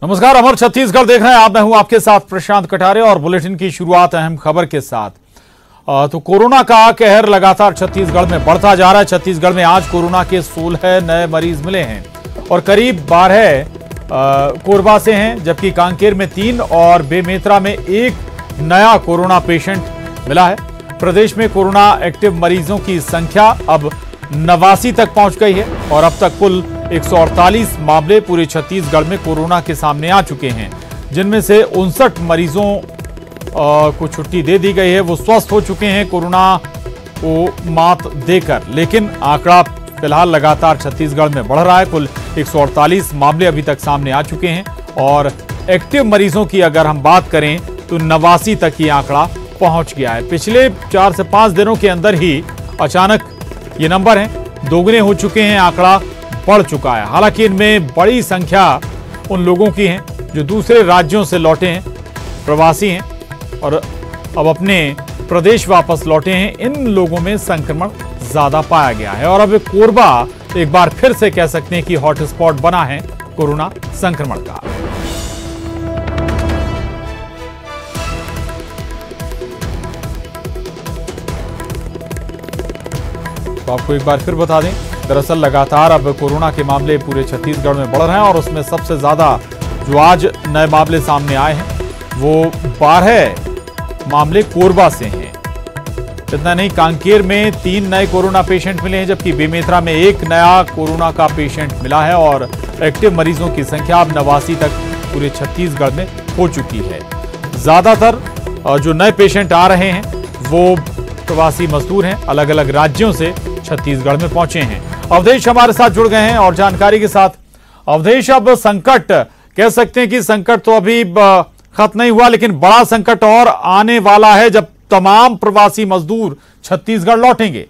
नमस्कार, अमर छत्तीसगढ़ देख रहे हैं आप। मैं हूं आपके साथ प्रशांत कटारे और बुलेटिन की शुरुआत अहम खबर के साथ। तो कोरोना का कहर लगातार छत्तीसगढ़ में बढ़ता जा रहा है। छत्तीसगढ़ में आज कोरोना के 16 नए मरीज मिले हैं और करीब 12 कोरबा से हैं, जबकि कांकेर में 3 और बेमेतरा में 1 नया कोरोना पेशेंट मिला है। प्रदेश में कोरोना एक्टिव मरीजों की संख्या अब 89 तक पहुंच गई है और अब तक कुल 148 मामले पूरे छत्तीसगढ़ में कोरोना के सामने आ चुके हैं, जिनमें से 59 मरीजों को छुट्टी दे दी गई है। वो स्वस्थ हो चुके हैं कोरोना को मात देकर, लेकिन आंकड़ा फिलहाल लगातार छत्तीसगढ़ में बढ़ रहा है। कुल 148 मामले अभी तक सामने आ चुके हैं और एक्टिव मरीजों की अगर हम बात करें तो 89 तक ये आंकड़ा पहुंच गया है। पिछले 4 से 5 दिनों के अंदर ही अचानक ये नंबर हैं दोगुने हो चुके हैं, आंकड़ा बढ़ चुका है। हालांकि इनमें बड़ी संख्या उन लोगों की है जो दूसरे राज्यों से लौटे हैं, प्रवासी हैं और अब अपने प्रदेश वापस लौटे हैं। इन लोगों में संक्रमण ज्यादा पाया गया है और अब कोरबा एक बार फिर से कह सकते हैं कि हॉटस्पॉट बना है कोरोना संक्रमण का। तो आपको एक बार फिर बता दें, दरअसल लगातार अब कोरोना के मामले पूरे छत्तीसगढ़ में बढ़ रहे हैं और उसमें सबसे ज्यादा जो आज नए मामले सामने आए हैं वो 12 मामले कोरबा से हैं। इतना नहीं, कांकेर में 3 नए कोरोना पेशेंट मिले हैं, जबकि बेमेतरा में 1 नया कोरोना का पेशेंट मिला है और एक्टिव मरीजों की संख्या अब 89 तक पूरे छत्तीसगढ़ में हो चुकी है। ज्यादातर जो नए पेशेंट आ रहे हैं वो प्रवासी मजदूर हैं, अलग अलग राज्यों से छत्तीसगढ़ में पहुंचे हैं। अवधेश हमारे साथ जुड़ गए हैं और जानकारी के साथ। अवधेश, अब संकट कह सकते हैं कि संकट तो अभी खत्म नहीं हुआ, लेकिन बड़ा संकट और आने वाला है जब तमाम प्रवासी मजदूर छत्तीसगढ़ लौटेंगे।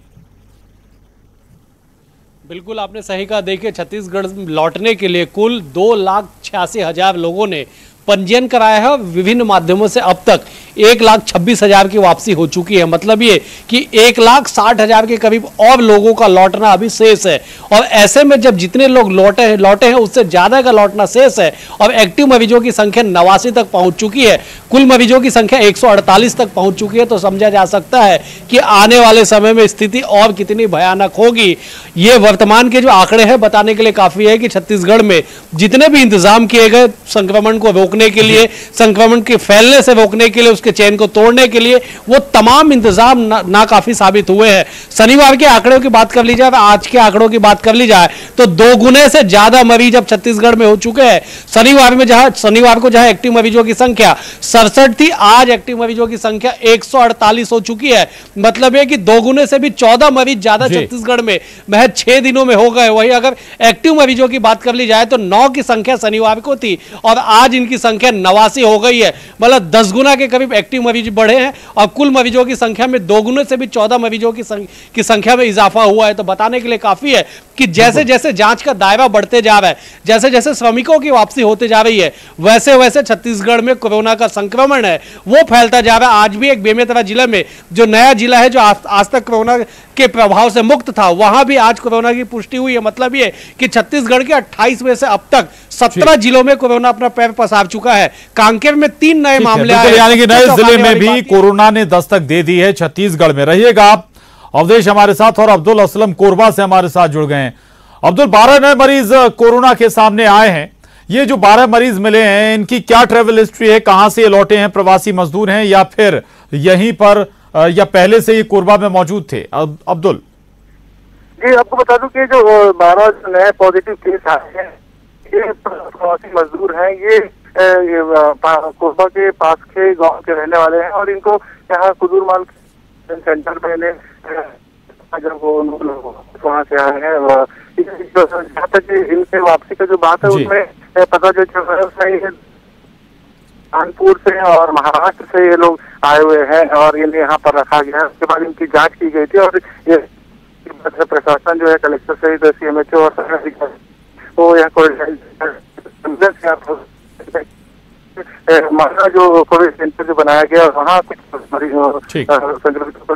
बिल्कुल आपने सही कहा। देखिए, छत्तीसगढ़ लौटने के लिए कुल 2,86,000 लोगों ने पंजीयन कराया है और विभिन्न माध्यमों से अब तक 1,26,000 की वापसी हो चुकी है। मतलब ये कि 1,60,000 के करीब और लोगों का लौटना अभी शेष है और ऐसे में जब जितने लोग लौटे हैं उससे ज्यादा का लौटना शेष है और एक्टिव मरीजों की संख्या 89 तक पहुंच चुकी है। कुल मरीजों की संख्या 148 तक पहुंच चुकी है। तो समझा जा सकता है कि आने वाले समय में स्थिति और कितनी भयानक होगी। ये वर्तमान के जो आंकड़े हैं बताने के लिए काफी है कि छत्तीसगढ़ में जितने भी इंतजाम किए गए संक्रमण को रोकने के लिए, संक्रमण के फैलने से रोकने के लिए, उसके चेन को तोड़ने के लिए, वो तमाम इंतजाम नाकाफी साबित हुए हैं। शनिवार के आंकड़ों की बात कर ली जाए, आज के आंकड़ों की बात कर ली जाए तो 2 गुने से ज्यादा मरीज अब छत्तीसगढ़ में हो चुके हैं। शनिवार को जहां एक्टिव मरीजों की संख्या 67 थी, आज एक्टिव मरीजों की संख्या 148 हो चुकी है। मतलब है कि 2 गुने से भी 14 मरीज ज्यादा छत्तीसगढ़ में महज 6 दिनों में हो गए। वही अगर एक्टिव मरीजों की बात कर ली जाए तो 9 की संख्या शनिवार को थी और आज इनकी संख्या 89 हो गई है। मतलब 10 गुना के करीब एक्टिव मरीज बढ़े हैं और कुल मरीजों की संख्या में 2 गुने से भी 14 मरीजों की संख्या में इजाफा हुआ है। तो बताने के लिए काफी है कि जैसे जैसे जांच का दायरा बढ़ते जा रहा है, जैसे जैसे श्रमिकों की वापसी होते जा रही है, वैसे वैसे छत्तीसगढ़ में कोरोना का संक्रमण है वो फैलता जा रहा है। आज भी एक बेमेतरा जिला में, जो नया जिला है जो आज तक कोरोना के प्रभाव से मुक्त था, वहां भी आज कोरोना की पुष्टि हुई है। मतलब ये कि छत्तीसगढ़ के 28 में से अब तक 17 जिलों में कोरोना अपना पैर पसार चुका है। कांकेर में 3 नए मामले आए, यानी कि नए जिले में भी कोरोना ने दस्तक दे दी है छत्तीसगढ़ में। रहिएगा आप अवधेश हमारे साथ और अब्दुल असलम कोरबा से हमारे साथ जुड़ गए हैं। अब्दुल, 12 नए मरीज कोरोना के सामने आए हैं। ये जो 12 मरीज मिले हैं, इनकी क्या ट्रेवल हिस्ट्री है? कहां से ये लौटे हैं? प्रवासी मजदूर हैं या फिर यहीं पर या पहले से ही कोरबा में मौजूद थे? अब्दुल जी, आपको बता दूं कि जो 12 नए पॉजिटिव केस आए हैं ये प्रवासी मजदूर हैं। ये कोरबा के पास के गांव के रहने वाले हैं और इनको यहाँ कुदूरमाल सेंटर में जब वो वहाँ से आए हैं। जहाँ तक इनसे वापसी का जो बात है उसमें पता जो कानपुर से और महाराष्ट्र से ये लोग आए हुए हैं और इन्हें यहाँ पर रखा गया है। उसके बाद इनकी जांच की गई थी और ये प्रशासन जो है कलेक्टर सहित CMHO और वो यहाँ माना जो कोविड सेंटर जो बनाया गया वहाँ कुछ मरीजों संक्रमितों को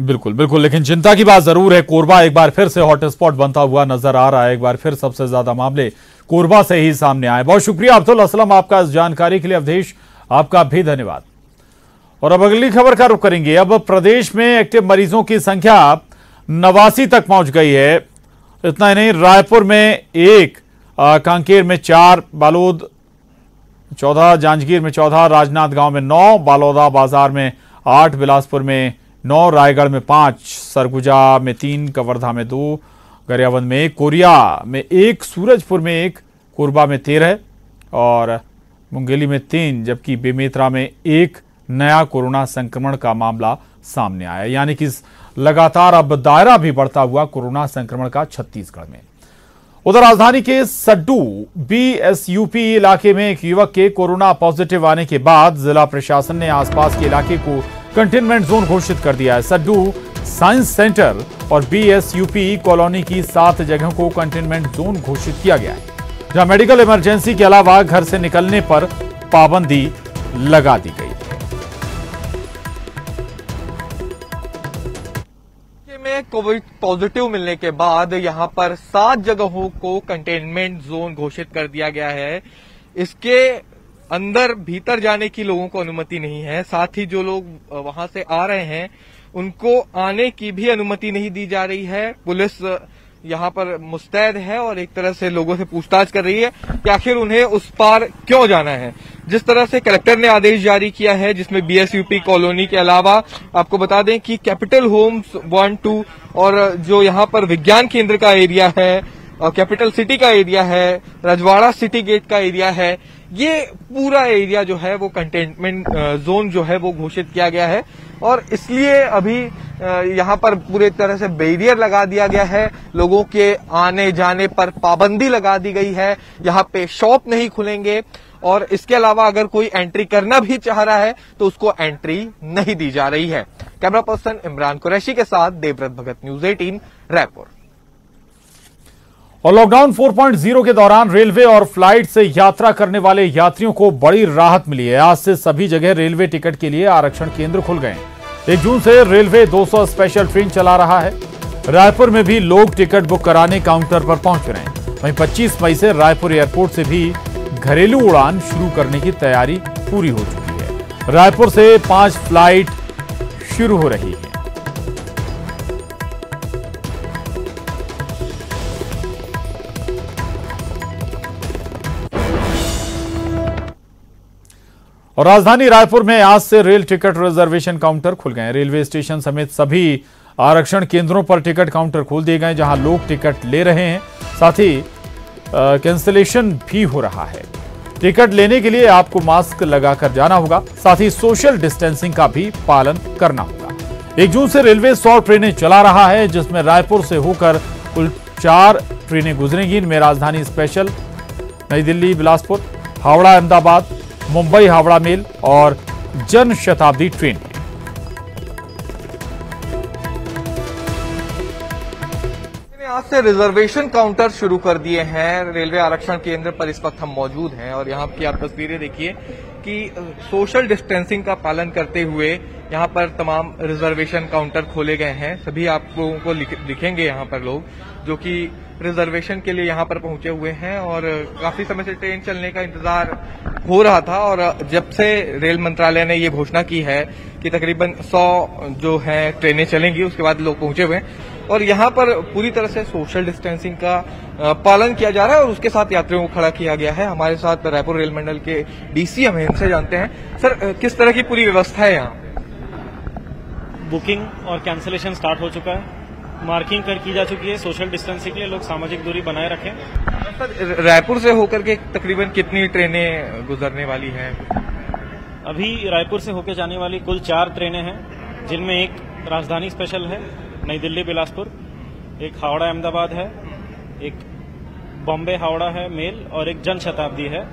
बिल्कुल बिल्कुल, लेकिन चिंता की बात जरूर है। कोरबा एक बार फिर से हॉटस्पॉट बनता हुआ नजर आ रहा है। एक बार फिर सबसे ज्यादा मामले कोरबा से ही सामने आए। बहुत शुक्रिया अब्दुल असलम आपका इस जानकारी के लिए। अवधेश, आपका भी धन्यवाद। और अब अगली खबर का रुख करेंगे। अब प्रदेश में एक्टिव मरीजों की संख्या 89 तक पहुंच गई है। इतना ही नहीं, रायपुर में 1, कांकेर में 4, बालोद 14, जांजगीर में 14, राजनांदगांव में 9, बालोदा बाजार में 8, बिलासपुर में 9, रायगढ़ में 5, सरगुजा में 3, कवर्धा में 2, गरियाबंद में 1, कोरिया में 1, सूरजपुर में 1, कोरबा में 13 और मुंगेली में 3, जबकि बेमेतरा में 1 नया कोरोना संक्रमण का मामला सामने आया। यानी कि लगातार अब दायरा भी बढ़ता हुआ कोरोना संक्रमण का छत्तीसगढ़ में। उधर राजधानी के सड्डू बीएसयूपी इलाके में एक युवक के कोरोना पॉजिटिव आने के बाद जिला प्रशासन ने आसपास के इलाके को कंटेनमेंट जोन घोषित कर दिया है। सड्डू साइंस सेंटर और बीएसयूपी कॉलोनी की 7 जगहों को कंटेनमेंट जोन घोषित किया गया है, जहां मेडिकल इमरजेंसी के अलावा घर से निकलने पर पाबंदी लगा दी गई है। में कोविड पॉजिटिव मिलने के बाद यहां पर 7 जगहों को कंटेनमेंट जोन घोषित कर दिया गया है। इसके अंदर भीतर जाने की लोगों को अनुमति नहीं है। साथ ही जो लोग वहां से आ रहे हैं उनको आने की भी अनुमति नहीं दी जा रही है। पुलिस यहां पर मुस्तैद है और एक तरह से लोगों से पूछताछ कर रही है कि आखिर उन्हें उस पार क्यों जाना है। जिस तरह से कलेक्टर ने आदेश जारी किया है, जिसमें बीएसयूपी कॉलोनी के अलावा आपको बता दें कि कैपिटल होम्स 1, 2 और जो यहां पर विज्ञान केंद्र का एरिया है, कैपिटल सिटी का एरिया है, रजवाड़ा सिटी गेट का एरिया है, ये पूरा एरिया जो है वो कंटेनमेंट जोन जो है वो घोषित किया गया है। और इसलिए अभी यहाँ पर पूरे तरह से बैरियर लगा दिया गया है। लोगों के आने जाने पर पाबंदी लगा दी गई है। यहाँ पे शॉप नहीं खुलेंगे और इसके अलावा अगर कोई एंट्री करना भी चाह रहा है तो उसको एंट्री नहीं दी जा रही है। कैमरा पर्सन इमरान कुरैशी के साथ देवव्रत भगत, न्यूज 18 रायपुर। और लॉकडाउन 4.0 के दौरान रेलवे और फ्लाइट से यात्रा करने वाले यात्रियों को बड़ी राहत मिली है। आज से सभी जगह रेलवे टिकट के लिए आरक्षण केंद्र खुल गए। 1 जून से रेलवे 200 स्पेशल ट्रेन चला रहा है। रायपुर में भी लोग टिकट बुक कराने काउंटर पर पहुंच रहे हैं। वहीं 25 मई से रायपुर एयरपोर्ट से भी घरेलू उड़ान शुरू करने की तैयारी पूरी हो चुकी है। रायपुर से 5 फ्लाइट शुरू हो रही है। और राजधानी रायपुर में आज से रेल टिकट रिजर्वेशन काउंटर खुल गए। रेलवे स्टेशन समेत सभी आरक्षण केंद्रों पर टिकट काउंटर खोल दिए गए, जहां लोग टिकट ले रहे हैं। साथ ही कैंसिलेशन भी हो रहा है। टिकट लेने के लिए आपको मास्क लगाकर जाना होगा। साथ ही सोशल डिस्टेंसिंग का भी पालन करना होगा। 1 जून से रेलवे 100 ट्रेनें चला रहा है, जिसमें रायपुर से होकर कुल 4 ट्रेनें गुजरेंगी। इनमें राजधानी स्पेशल, नई दिल्ली बिलासपुर, हावड़ा अहमदाबाद, मुंबई हावड़ा मेल और जन शताब्दी ट्रेन। आज से रिजर्वेशन काउंटर शुरू कर दिए हैं। रेलवे आरक्षण केंद्र पर इस वक्त हम मौजूद हैं और यहाँ की आप तस्वीरें देखिए कि सोशल डिस्टेंसिंग का पालन करते हुए यहाँ पर तमाम रिजर्वेशन काउंटर खोले गए हैं। सभी आप लोगों को दिखेंगे यहाँ पर लोग जो कि रिजर्वेशन के लिए यहाँ पर पहुंचे हुए हैं और काफी समय से ट्रेन चलने का इंतजार हो रहा था। और जब से रेल मंत्रालय ने ये घोषणा की है कि तकरीबन 100 जो है ट्रेनें चलेंगी, उसके बाद लोग पहुंचे हुए हैं और यहाँ पर पूरी तरह से सोशल डिस्टेंसिंग का पालन किया जा रहा है और उसके साथ यात्रियों को खड़ा किया गया है। हमारे साथ रायपुर रेल मंडल के डीसी हम इनसे जानते हैं। सर, किस तरह की पूरी व्यवस्था है यहाँ? बुकिंग और कैंसिलेशन स्टार्ट हो चुका है। मार्किंग की जा चुकी है। सोशल डिस्टेंसिंग के लिए लोग सामाजिक दूरी बनाए रखें। सर, रायपुर से होकर के तकरीबन कितनी ट्रेनें गुजरने वाली हैं? अभी रायपुर से होकर जाने वाली कुल 4 ट्रेनें हैं, जिनमें एक राजधानी स्पेशल है, नई दिल्ली बिलासपुर, एक हावड़ा अहमदाबाद है, एक बॉम्बे हावड़ा है मेल और एक जन शताब्दी है।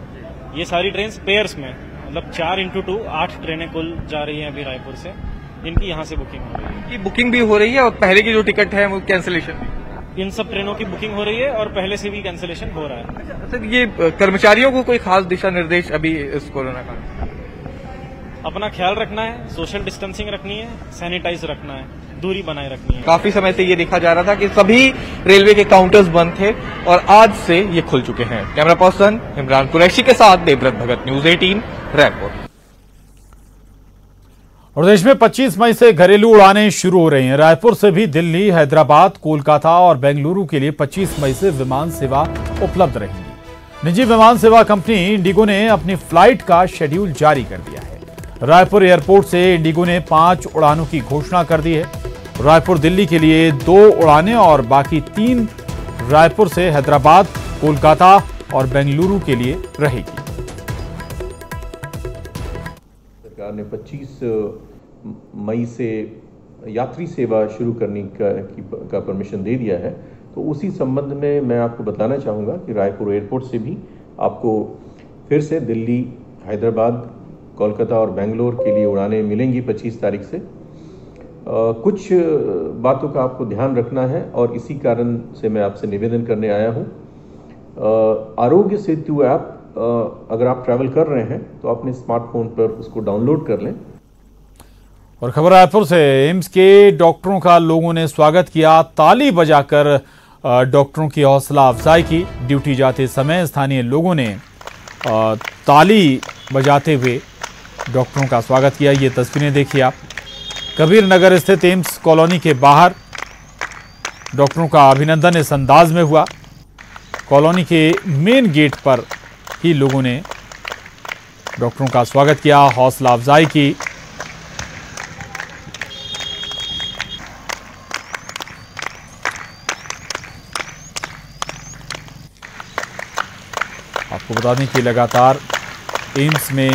ये सारी ट्रेन पेयर्स में, मतलब 4x2 8 ट्रेनें कुल जा रही हैं अभी रायपुर से। इनकी यहाँ से बुकिंग हो रही है। बुकिंग भी हो रही है और पहले की जो टिकट है वो कैंसिलेशन भी? इन सब ट्रेनों की बुकिंग हो रही है और पहले से भी कैंसिलेशन हो रहा है। सर, ये कर्मचारियों को कोई खास दिशा निर्देश अभी इस कोरोना काल? अपना ख्याल रखना है, सोशल डिस्टेंसिंग रखनी है, सैनिटाइज रखना है। दूरी बनाए रखनी है। काफी समय से ये देखा जा रहा था कि सभी रेलवे के काउंटर्स बंद थे और आज से ये खुल चुके हैं। कैमरा पर्सन इमरान कुरैशी के साथ देवव्रत भगत, न्यूज 18 रायपुर। और देश में 25 मई से घरेलू उड़ानें शुरू हो रही हैं। रायपुर से भी दिल्ली, हैदराबाद, कोलकाता और बेंगलुरु के लिए 25 मई से विमान सेवा उपलब्ध रहेगी। निजी विमान सेवा कंपनी इंडिगो ने अपनी फ्लाइट का शेड्यूल जारी कर दिया है। रायपुर एयरपोर्ट से इंडिगो ने 5 उड़ानों की घोषणा कर दी है। रायपुर दिल्ली के लिए 2 उड़ानें और बाकी 3 रायपुर से हैदराबाद, कोलकाता और बेंगलुरु के लिए रहेगी। सरकार ने 25 मई से यात्री सेवा शुरू करने का परमिशन दे दिया है। तो उसी संबंध में मैं आपको बताना चाहूँगा कि रायपुर एयरपोर्ट से भी आपको फिर से दिल्ली, हैदराबाद, कोलकाता और बेंगलोर के लिए उड़ानें मिलेंगी 25 तारीख से। कुछ बातों का आपको ध्यान रखना है और इसी कारण से मैं आपसे निवेदन करने आया हूँ। आरोग्य सेतु ऐप अगर आप ट्रैवल कर रहे हैं तो अपने स्मार्टफोन पर उसको डाउनलोड कर लें। और खबर रायपुर से, एम्स के डॉक्टरों का लोगों ने स्वागत किया। ताली बजाकर डॉक्टरों की हौसला अफजाई की। ड्यूटी जाते समय स्थानीय लोगों ने ताली बजाते हुए डॉक्टरों का स्वागत किया। ये तस्वीरें देखिए आप। कबीर नगर स्थित एम्स कॉलोनी के बाहर डॉक्टरों का अभिनंदन इस अंदाज में हुआ। कॉलोनी के मेन गेट पर ही लोगों ने डॉक्टरों का स्वागत किया, हौसला अफजाई की। आपको बता दें कि लगातार एम्स में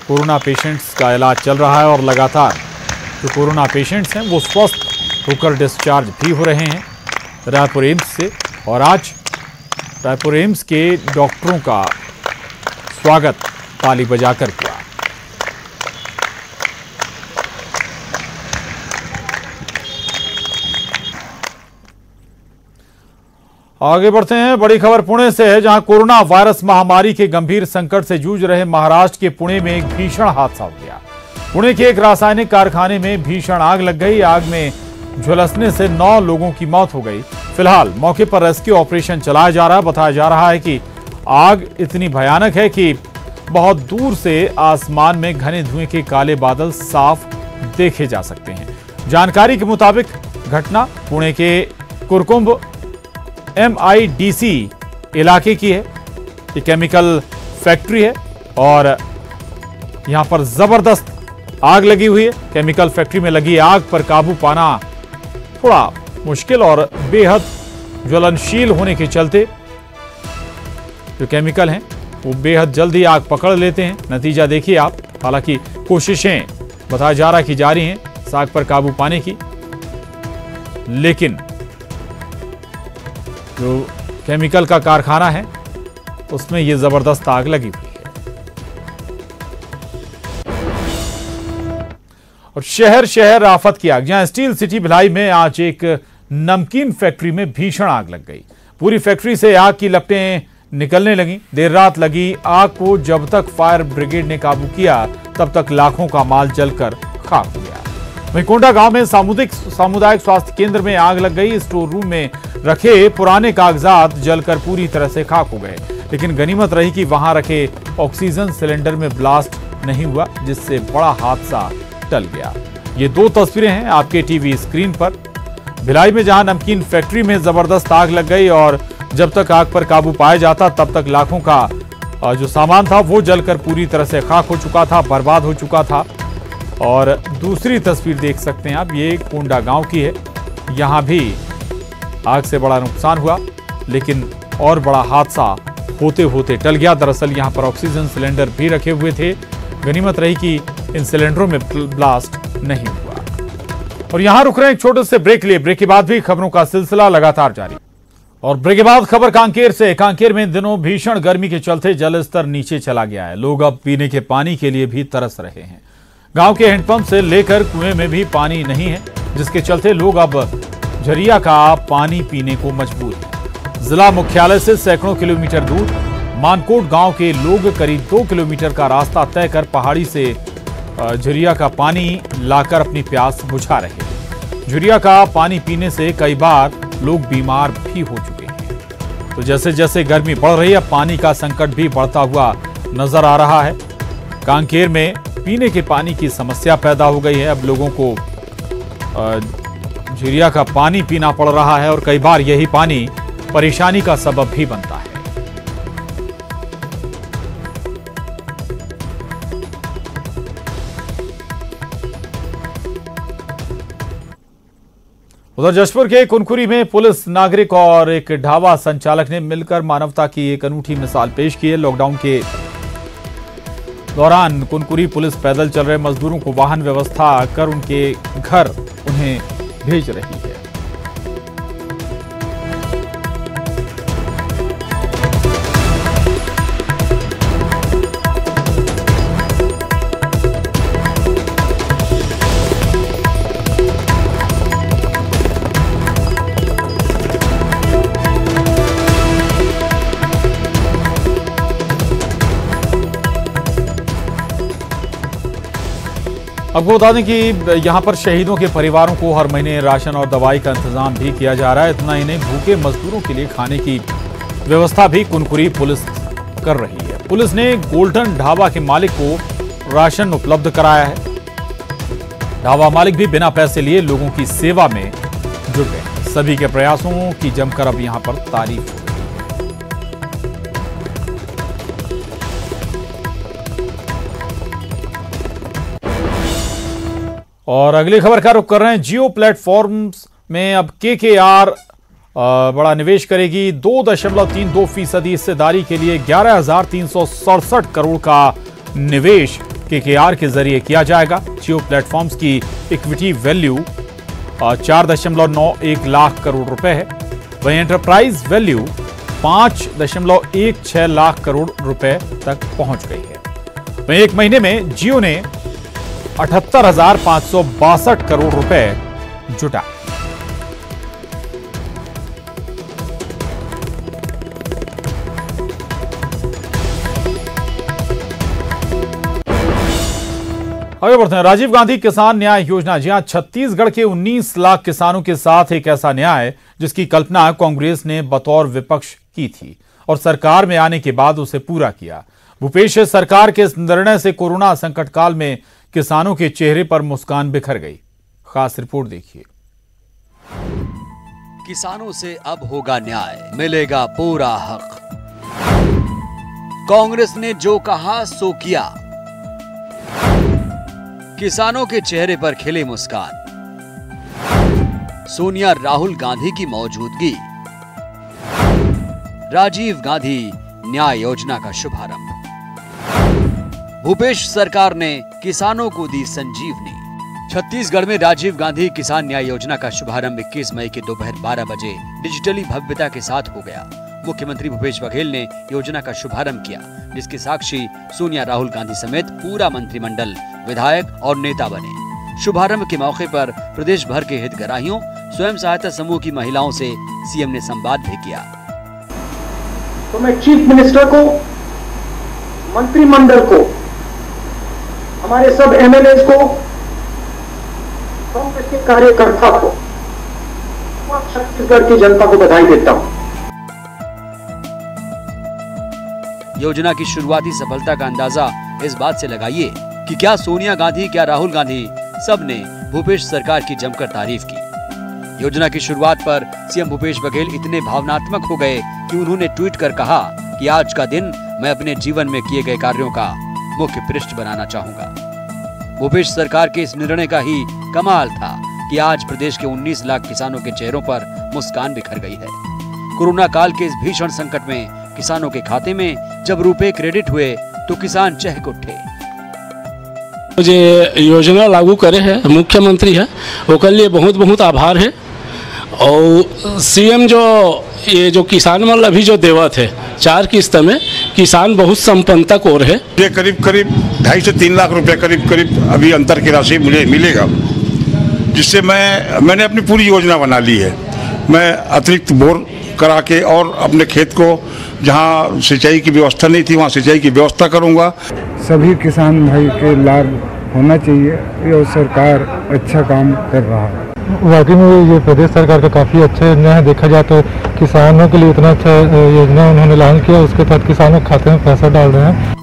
कोरोना पेशेंट्स का इलाज चल रहा है और लगातार जो कोरोना पेशेंट्स हैं वो स्वस्थ होकर डिस्चार्ज भी हो रहे हैं रायपुर एम्स से। और आज रायपुर एम्स के डॉक्टरों का स्वागत ताली बजाकर किया। आगे बढ़ते हैं। बड़ी खबर पुणे से है, जहां कोरोना वायरस महामारी के गंभीर संकट से जूझ रहे महाराष्ट्र के पुणे में एक भीषण हादसा हो गया। पुणे के एक रासायनिक कारखाने में भीषण आग लग गई। आग में झुलसने से 9 लोगों की मौत हो गई। फिलहाल मौके पर रेस्क्यू ऑपरेशन चलाया जा रहा है। बताया जा रहा है कि आग इतनी भयानक है कि बहुत दूर से आसमान में घने धुएं के काले बादल साफ देखे जा सकते हैं। जानकारी के मुताबिक घटना पुणे के कुरकुंभ MIDC इलाके की है। ये केमिकल फैक्ट्री है और यहां पर जबरदस्त आग लगी हुई है। केमिकल फैक्ट्री में लगी आग पर काबू पाना थोड़ा मुश्किल और बेहद ज्वलनशील होने के चलते जो केमिकल हैं वो बेहद जल्दी आग पकड़ लेते हैं। नतीजा देखिए आप। हालांकि कोशिशें बताया जा रहा है कि जारी हैं इस आग पर काबू पाने की, लेकिन जो केमिकल का कारखाना है उसमें ये जबरदस्त आग लगी हुई है। और शहर शहर आफत की आग, जहां स्टील सिटी भिलाई में आज एक नमकीन फैक्ट्री में भीषण आग लग गई। पूरी फैक्ट्री से आग की लपटें निकलने लगी। देर रात लगी आग को जब तक फायर ब्रिगेड ने काबू किया तब तक लाखों का माल जलकर खाक हो गया। वहीं कोंडा गांव में सामुदायिक स्वास्थ्य केंद्र में आग लग गई। स्टोर रूम में रखे पुराने कागजात जलकर पूरी तरह से खाक हो गए, लेकिन गनीमत रही कि वहां रखे ऑक्सीजन सिलेंडर में ब्लास्ट नहीं हुआ, जिससे बड़ा हादसा टल गया। ये 2 तस्वीरें हैं आपके टीवी स्क्रीन पर। भिलाई में जहां नमकीन फैक्ट्री में जबरदस्त आग लग गई और जब तक आग पर काबू पाया जाता तब तक लाखों का जो सामान था वो जलकर पूरी तरह से खाक हो चुका था, बर्बाद हो चुका था। और दूसरी तस्वीर देख सकते हैं आप, ये कोंडा गांव की है। यहां भी आग से बड़ा नुकसान हुआ, लेकिन और बड़ा हादसा होते होते टल गया। दरअसल यहां पर ऑक्सीजन सिलेंडर भी रखे हुए थे। गनीमत रही कि इन सिलेंडरों में ब्लास्ट नहीं हुआ। और यहां रुक रहे हैं एक छोटे से ब्रेक लिए। ब्रेक के बाद भी खबरों का सिलसिला लगातार जारी। और ब्रेक के बाद खबर कांकेर से। कांकेर में इन दिनों भीषण गर्मी के चलते जलस्तर नीचे चला गया है। लोग अब पीने के पानी के लिए भी तरस रहे हैं। गांव के हैंडपंप से लेकर कुएं में भी पानी नहीं है, जिसके चलते लोग अब झरिया का पानी पीने को मजबूर हैं। जिला मुख्यालय से सैकड़ों किलोमीटर दूर मानकोट गांव के लोग करीब 2 किलोमीटर का रास्ता तय कर पहाड़ी से झरिया का पानी लाकर अपनी प्यास बुझा रहे हैं। झुरिया का पानी पीने से कई बार लोग बीमार भी हो चुके हैं। तो जैसे जैसे गर्मी बढ़ रही है, पानी का संकट भी बढ़ता हुआ नजर आ रहा है। कांकेर में पीने के पानी की समस्या पैदा हो गई है। अब लोगों को झुरिया का पानी पीना पड़ रहा है और कई बार यही पानी परेशानी का सबब भी बनता है। उधर जशपुर के कुनकुरी में पुलिस, नागरिक और एक ढाबा संचालक ने मिलकर मानवता की एक अनूठी मिसाल पेश की है। लॉकडाउन के दौरान कुनकुरी पुलिस पैदल चल रहे मजदूरों को वाहन व्यवस्था कर उनके घर उन्हें भेज रही है। आपको बता दें कि यहां पर शहीदों के परिवारों को हर महीने राशन और दवाई का इंतजाम भी किया जा रहा है। इतना ही नहीं, भूखे मजदूरों के लिए खाने की व्यवस्था भी कुनकुरी पुलिस कर रही है। पुलिस ने गोल्डन ढाबा के मालिक को राशन उपलब्ध कराया है। ढाबा मालिक भी बिना पैसे लिए लोगों की सेवा में जुट गए। सभी के प्रयासों की जमकर अब यहां पर तारीफ हो। और अगली खबर का रुख कर रहे हैं। जियो प्लेटफॉर्म्स में अब KKR बड़ा निवेश करेगी। 2.32% हिस्सेदारी के लिए 11,367 करोड़ का निवेश KKR के जरिए किया जाएगा। जियो प्लेटफॉर्म्स की इक्विटी वैल्यू 4.91 लाख करोड़ रुपए है। वहीं एंटरप्राइज वैल्यू 5.16 लाख करोड़ रुपए तक पहुंच गई है। वहीं एक महीने में जियो ने 78,562 करोड़ रुपए जुटा। आगे बढ़ते हैं। राजीव गांधी किसान न्याय योजना। जी हां, छत्तीसगढ़ के 19 लाख किसानों के साथ एक ऐसा न्याय जिसकी कल्पना कांग्रेस ने बतौर विपक्ष की थी और सरकार में आने के बाद उसे पूरा किया। भूपेश सरकार के इस निर्णय से कोरोना संकट काल में किसानों के चेहरे पर मुस्कान बिखर गई। खास रिपोर्ट देखिए। किसानों से अब होगा न्याय, मिलेगा पूरा हक। कांग्रेस ने जो कहा सो किया। किसानों के चेहरे पर खिली मुस्कान। सोनिया राहुल गांधी की मौजूदगी। राजीव गांधी न्याय योजना का शुभारंभ। भूपेश सरकार ने किसानों को दी संजीवनी। छत्तीसगढ़ में राजीव गांधी किसान न्याय योजना का शुभारंभ 21 मई के दोपहर 12 बजे डिजिटली भव्यता के साथ हो गया। मुख्यमंत्री भूपेश बघेल ने योजना का शुभारंभ किया, जिसके साक्षी सोनिया राहुल गांधी समेत पूरा मंत्रिमंडल, विधायक और नेता बने। शुभारंभ के मौके पर प्रदेश भर के हितग्राहियों, स्वयं सहायता समूह की महिलाओं से सीएम ने संवाद भी किया। तो मैं चीफ मिनिस्टर को, मंत्रिमंडल को, हमारे सब MLAs को, कांग्रेस के कार्यकर्ता को और छत्तीसगढ़ की जनता को बधाई देता हूं। योजना की शुरुआती सफलता का अंदाजा इस बात से लगाइए कि क्या सोनिया गांधी, क्या राहुल गांधी, सब ने भूपेश सरकार की जमकर तारीफ की। योजना की शुरुआत पर सीएम भूपेश बघेल इतने भावनात्मक हो गए कि उन्होंने ट्वीट कर कहा कि आज का दिन मैं अपने जीवन में किए गए कार्यों का मुख्य पृष्ठ बनाना चाहूंगा। भूपेश सरकार के इस निर्णय का ही कमाल था कि आज प्रदेश के 19 लाख किसानों के चेहरों पर मुस्कान बिखर गई है। कोरोना काल के इस भीषण संकट में किसानों के खाते में जब रुपए क्रेडिट हुए तो किसान चहक उठे। मुझे योजना लागू करे है मुख्यमंत्री है, ओकर लिए बहुत बहुत आभार है। और सीएम ये जो किसान माल अभी जो देवत है 4 किस्त में, किसान बहुत संपन्नता को है। ये करीब 2.5 से 3 लाख रुपए करीब अभी अंतर की राशि मिलेगा, जिससे मैंने अपनी पूरी योजना बना ली है। मैं अतिरिक्त बोर करा के और अपने खेत को जहाँ सिंचाई की व्यवस्था नहीं थी वहाँ सिंचाई की व्यवस्था करूँगा। सभी किसान भाई के लाभ होना चाहिए और सरकार अच्छा काम कर रहा है। वाकई में ये प्रदेश सरकार का काफ़ी अच्छा निर्णय है। देखा जाए तो किसानों के लिए इतना अच्छा योजना उन्होंने ऐलान किया, उसके तहत किसानों के खाते में पैसा डाल रहे हैं।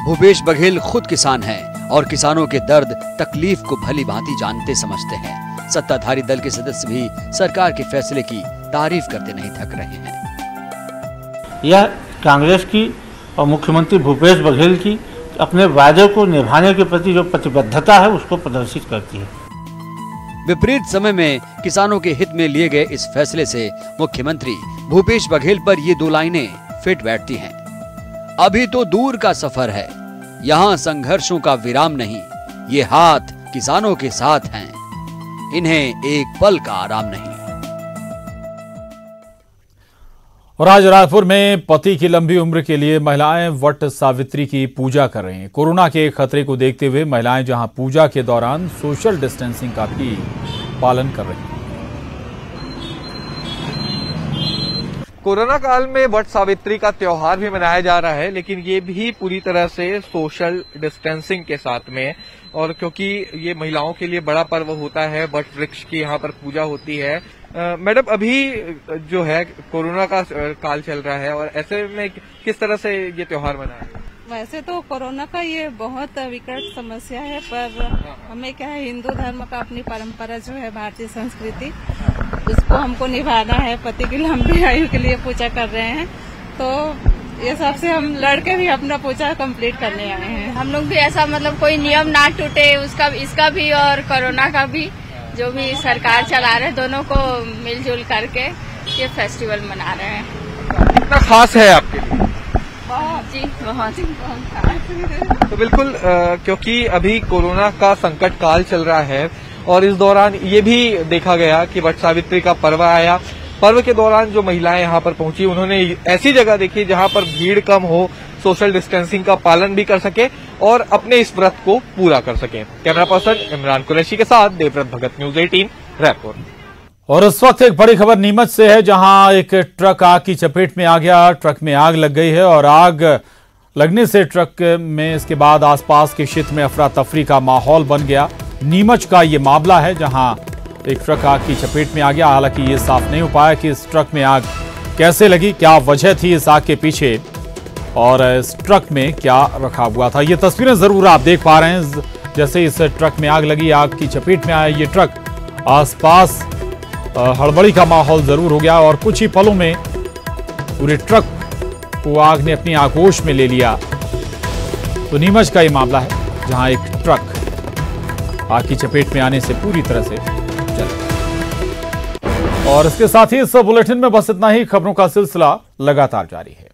भूपेश बघेल खुद किसान हैं और किसानों के दर्द तकलीफ को भली भांति जानते समझते हैं। सत्ताधारी दल के सदस्य भी सरकार के फैसले की तारीफ करते नहीं थक रहे हैं। यह कांग्रेस की और मुख्यमंत्री भूपेश बघेल की अपने वादे को निभाने के प्रति जो प्रतिबद्धता है उसको प्रदर्शित करती है। विपरीत समय में किसानों के हित में लिए गए इस फैसले से मुख्यमंत्री भूपेश बघेल पर ये दो लाइनें फिट बैठती हैं। अभी तो दूर का सफर है, यहाँ संघर्षों का विराम नहीं, ये हाथ किसानों के साथ हैं, इन्हें एक पल का आराम नहीं। और आज रायपुर में पति की लंबी उम्र के लिए महिलाएं वट सावित्री की पूजा कर रही हैं। कोरोना के खतरे को देखते हुए महिलाएं जहां पूजा के दौरान सोशल डिस्टेंसिंग का भी पालन कर रही हैं। कोरोना काल में वट सावित्री का त्योहार भी मनाया जा रहा है, लेकिन ये भी पूरी तरह से सोशल डिस्टेंसिंग के साथ में, और क्योंकि ये महिलाओं के लिए बड़ा पर्व होता है, वट वृक्ष की यहाँ पर पूजा होती है। मैडम, अभी जो है कोरोना का काल चल रहा है और ऐसे में किस तरह से ये त्योहार मनाया? वैसे तो कोरोना का ये बहुत विकट समस्या है, पर हमें क्या है, हिंदू धर्म का अपनी परंपरा जो है, भारतीय संस्कृति, उसको हमको निभाना है। पति की लंबी आयु के लिए पूजा कर रहे हैं, तो ये सबसे हम लड़के भी अपना पूजा कंप्लीट करने आए हैं। हम लोग भी ऐसा मतलब कोई नियम ना टूटे उसका, इसका भी और कोरोना का भी, जो भी सरकार चला रहे, दोनों को मिलजुल करके ये फेस्टिवल मना रहे हैं। कितना खास है आपके लिए? बहुत जी, बहुत खास। तो बिल्कुल, क्योंकि अभी कोरोना का संकट काल चल रहा है और इस दौरान ये भी देखा गया कि वट सावित्री का पर्व आया। पर्व के दौरान जो महिलाएं यहाँ पर पहुंची, उन्होंने ऐसी जगह देखी जहाँ पर भीड़ कम हो, सोशल डिस्टेंसिंग का पालन भी कर सके और अपने इस व्रत को पूरा कर सके। कैमरा पर्सन इमरान कुरैशी के साथ देवव्रत भगत, न्यूज 18 रायपुर। और इस वक्त एक बड़ी खबर नीमच से है, जहां एक ट्रक आग की चपेट में आ गया। ट्रक में आग लग गई है और आग लगने से ट्रक में इसके बाद आसपास के क्षेत्र में अफरा तफरी का माहौल बन गया। नीमच का ये मामला है, जहां एक ट्रक आग की चपेट में आ गया। हालांकि ये साफ नहीं हो पाया कि इस ट्रक में आग कैसे लगी, क्या वजह थी इस आग के पीछे और इस ट्रक में क्या रखा हुआ था। ये तस्वीरें जरूर आप देख पा रहे हैं, जैसे इस ट्रक में आग लगी, आग की चपेट में आया ये ट्रक, आसपास हड़बड़ी का माहौल जरूर हो गया और कुछ ही पलों में पूरे ट्रक को आग ने अपनी आगोश में ले लिया। तो नीमच का ये मामला है, जहां एक ट्रक आग की चपेट में आने से पूरी तरह से जल गया। और इसके साथ ही इस बुलेटिन में बस इतना ही। खबरों का सिलसिला लगातार जारी है।